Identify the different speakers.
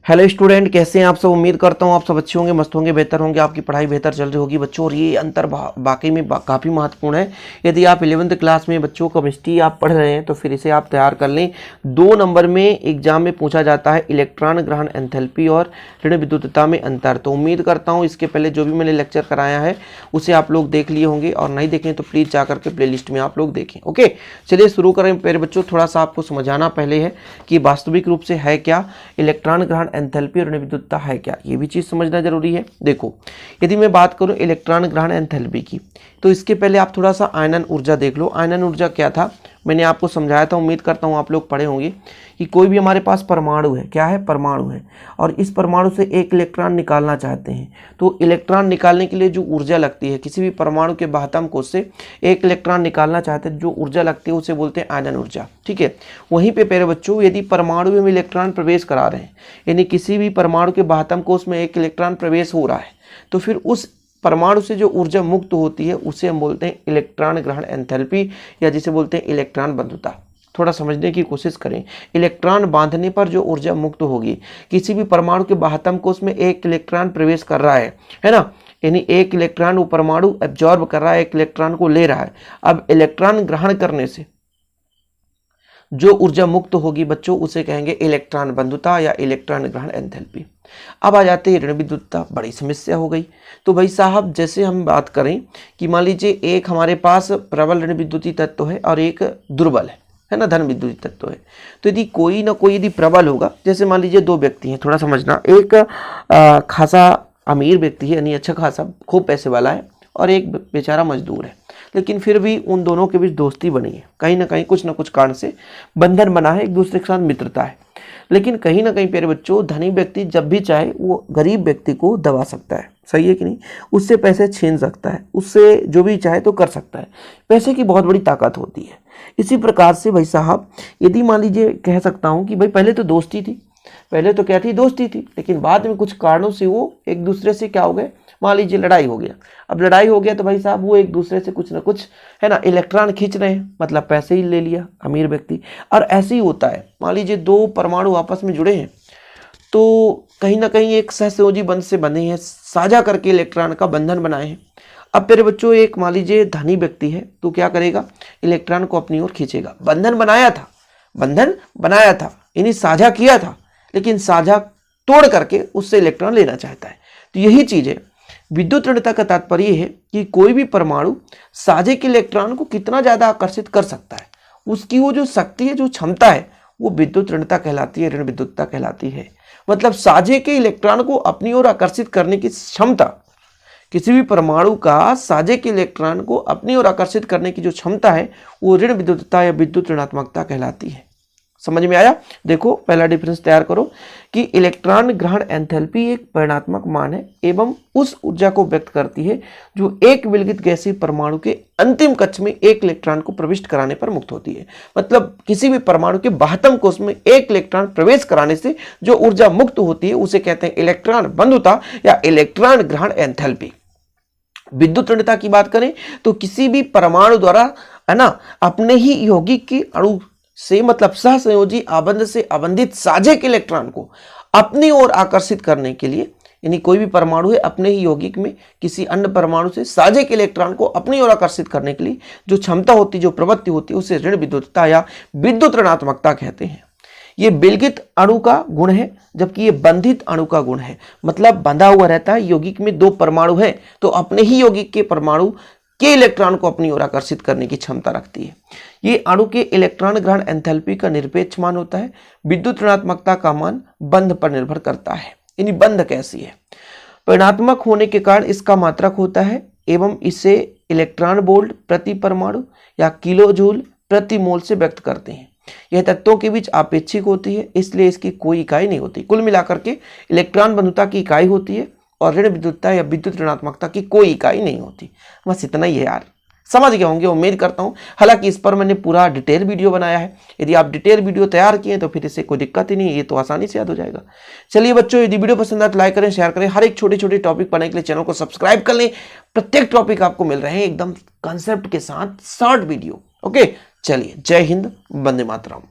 Speaker 1: Hello student, कैसे हैं आप सब। उम्मीद करता हूं आप सब अच्छे होंगे, मस्त होंगे, बेहतर होंगे, आपकी पढ़ाई बेहतर चल रही होगी बच्चों। और ये अंतर वाकई में काफ़ी महत्वपूर्ण है। यदि आप 11वीं क्लास में बच्चों केमिस्ट्री आप पढ़ रहे हैं तो फिर इसे आप तैयार कर लें। 2 नंबर में एग्जाम में पूछा जाता है इलेक्ट्रॉन ग्रहण एंथैल्पी और ऋण विद्युतता में अंतर। तो उम्मीद करता हूँ इसके पहले जो भी मैंने लेक्चर कराया है उसे आप लोग देख लिए होंगे, और नहीं देखें तो प्लीज़ जा करके प्ले लिस्ट में आप लोग देखें। ओके, चलिए शुरू करें। मेरे बच्चों, थोड़ा सा आपको समझाना पहले है कि वास्तविक रूप से है क्या इलेक्ट्रॉन ग्रहण एंथैल्पी और ऋण विद्युतता है क्या, ये भी चीज़ समझना जरूरी है। देखो, यदि मैं बात करूं इलेक्ट्रॉन ग्रहण एंथैल्पी की, तो इसके पहले आप थोड़ा सा आयनन ऊर्जा देख लो। आयनन ऊर्जा क्या था, मैंने आपको समझाया था, उम्मीद करता हूं आप लोग पढ़े होंगे कि कोई भी हमारे पास परमाणु है, क्या है, परमाणु है, और इस परमाणु से एक इलेक्ट्रॉन निकालना चाहते हैं। तो इलेक्ट्रॉन निकालने के लिए जो ऊर्जा लगती है, किसी भी परमाणु के बाह्यतम कोश से एक इलेक्ट्रॉन निकालना चाहते हैं, जो ऊर्जा लगती है उसे बोलते हैं आयनन ऊर्जा। ठीक है, वहीं पे प्यारे बच्चों, यदि परमाणु में इलेक्ट्रॉन प्रवेश करा रहे हैं, यानी किसी भी परमाणु के बाह्यतम कोश में एक इलेक्ट्रॉन प्रवेश हो रहा है, तो फिर उस परमाणु से जो ऊर्जा मुक्त होती है उसे हम बोलते हैं इलेक्ट्रॉन ग्रहण एंथैल्पी, या जिसे बोलते हैं इलेक्ट्रॉन बंधुता। थोड़ा समझने की कोशिश करें। इलेक्ट्रॉन बांधने पर जो ऊर्जा मुक्त होगी, किसी भी परमाणु के बाह्यतम कोश में एक इलेक्ट्रॉन प्रवेश कर रहा है ना, यानी एक इलेक्ट्रॉन वो परमाणु एब्जॉर्ब कर रहा है, एक इलेक्ट्रॉन को ले रहा है। अब इलेक्ट्रॉन ग्रहण करने से जो ऊर्जा मुक्त होगी बच्चों, उसे कहेंगे इलेक्ट्रॉन बंधुता या इलेक्ट्रॉन ग्रहण एंथैल्पी। अब आ जाते हैं ऋण विद्युतता। बड़ी समस्या हो गई। तो भाई साहब, जैसे हम बात करें कि मान लीजिए एक हमारे पास प्रबल ऋण विद्युतीय तत्व है और एक दुर्बल है ना, धन विद्युतीय तत्व है। तो यदि कोई ना कोई यदि प्रबल होगा, जैसे मान लीजिए 2 व्यक्ति हैं, थोड़ा समझना, एक खासा अमीर व्यक्ति है, यानी अच्छा खासा खूब पैसे वाला है, और एक बेचारा मजदूर है, लेकिन फिर भी उन दोनों के बीच दोस्ती बनी है, कहीं ना कहीं कुछ ना कुछ कारण से बंधन बना है, एक दूसरे के साथ मित्रता है। लेकिन कहीं ना कहीं प्यारे बच्चों, धनी व्यक्ति जब भी चाहे वो गरीब व्यक्ति को दबा सकता है, सही है कि नहीं, उससे पैसे छीन सकता है, उससे जो भी चाहे तो कर सकता है। पैसे की बहुत बड़ी ताकत होती है। इसी प्रकार से भाई साहब, यदि मान लीजिए कह सकता हूँ कि भाई पहले तो दोस्ती थी, पहले तो क्या थी, दोस्ती थी, लेकिन बाद में कुछ कारणों से वो एक दूसरे से क्या हो गए, मान लीजिए लड़ाई हो गया। अब लड़ाई हो गया तो भाई साहब वो एक दूसरे से कुछ ना कुछ है ना इलेक्ट्रॉन खींच रहे हैं, मतलब पैसे ही ले लिया अमीर व्यक्ति। और ऐसे ही होता है, मान लीजिए 2 परमाणु आपस में जुड़े हैं, तो कहीं ना कहीं एक सहसंयोजी बंध से बंधे हैं, साझा करके इलेक्ट्रॉन का बंधन बनाए हैं। अब मेरे बच्चों, एक मान लीजिए धनी व्यक्ति है, तो क्या करेगा, इलेक्ट्रॉन को अपनी ओर खींचेगा। बंधन बनाया था, यानी साझा किया था, लेकिन साझा तोड़ करके उससे इलेक्ट्रॉन लेना चाहता है। तो यही चीज है विद्युत ऋणता का तात्पर्य है कि कोई भी परमाणु साझे के इलेक्ट्रॉन को कितना ज्यादा आकर्षित कर सकता है, उसकी वो जो शक्ति है, जो क्षमता है, वो विद्युत ऋणता कहलाती है, ऋण विद्युतता कहलाती है। मतलब साझे के इलेक्ट्रॉन को अपनी ओर आकर्षित करने की क्षमता, किसी भी परमाणु का साझे के इलेक्ट्रॉन को अपनी ओर आकर्षित करने की जो क्षमता है, वो ऋण विद्युतता या विद्युत ऋणात्मकता कहलाती है। समझ में आया। देखो, पहला डिफरेंस तैयार करो कि इलेक्ट्रॉन ग्रहण एंथैल्पी एक परिमाणात्मक मान है एवं उस ऊर्जा को व्यक्त करती है जो एक विलगित गैसीय परमाणु के अंतिम कक्ष में एक इलेक्ट्रॉन को प्रविष्ट कराने पर मुक्त होती है। मतलब किसी भी परमाणु के बाह्यतम कोश में एक इलेक्ट्रॉन प्रवेश कराने से जो ऊर्जा मुक्त होती है उसे कहते हैं इलेक्ट्रॉन बंधुता या इलेक्ट्रॉन ग्रहण एंथैल्पी। विद्युत ऋणता की बात करें तो किसी भी परमाणु द्वारा है ना अपने ही यौगिक के अणु से, मतलब सहसंयोजी आबंध से आबंधित साझे के इलेक्ट्रॉन को अपनी ओर आकर्षित करने के लिए, यानी कोई भी परमाणु है अपने ही यौगिक में किसी अन्य परमाणु से साझे के इलेक्ट्रॉन को अपनी ओर आकर्षित करने के लिए जो क्षमता होती है, जो प्रवृत्ति होती है, उसे ऋण विद्युतता या विद्युत ऋणात्मकता कहते हैं। ये विलगित अणु का गुण है, जबकि ये बंधित अणु का गुण है। मतलब बंधा हुआ रहता है, यौगिक में 2 परमाणु है तो अपने ही यौगिक के परमाणु के इलेक्ट्रॉन को अपनी ओर आकर्षित करने की क्षमता रखती है। ये अणु के इलेक्ट्रॉन ग्रहण एंथैल्पी का निरपेक्ष मान होता है। विद्युत ऋणात्मकता का मान बंध पर निर्भर करता है, यानी बंध कैसी है। परिणात्मक होने के कारण इसका मात्रक होता है एवं इसे इलेक्ट्रॉन वोल्ट प्रति परमाणु या किलो जूल प्रति मोल से व्यक्त करते हैं। यह तत्वों के बीच आपेक्षिक होती है, इसलिए इसकी कोई इकाई नहीं होती। कुल मिलाकर के इलेक्ट्रॉन बंधुता की इकाई होती है और ऋण विद्युतता या विद्युत ऋणात्मकता की कोई इकाई नहीं होती। बस इतना ही है यार, समझ गए होंगे उम्मीद करता हूं। हालांकि इस पर मैंने पूरा डिटेल वीडियो बनाया है, यदि आप डिटेल वीडियो तैयार किए तो फिर इससे कोई दिक्कत ही नहीं है, ये तो आसानी से याद हो जाएगा। चलिए बच्चों, यदि वीडियो पसंद आए तो लाइक करें, शेयर करें। हर एक छोटे छोटे टॉपिक पढ़ने के लिए चैनल को सब्सक्राइब कर लें। प्रत्येक टॉपिक आपको मिल रहे हैं एकदम कंसेप्ट के साथ, शॉर्ट वीडियो। ओके, चलिए, जय हिंद, वंदे मातरम।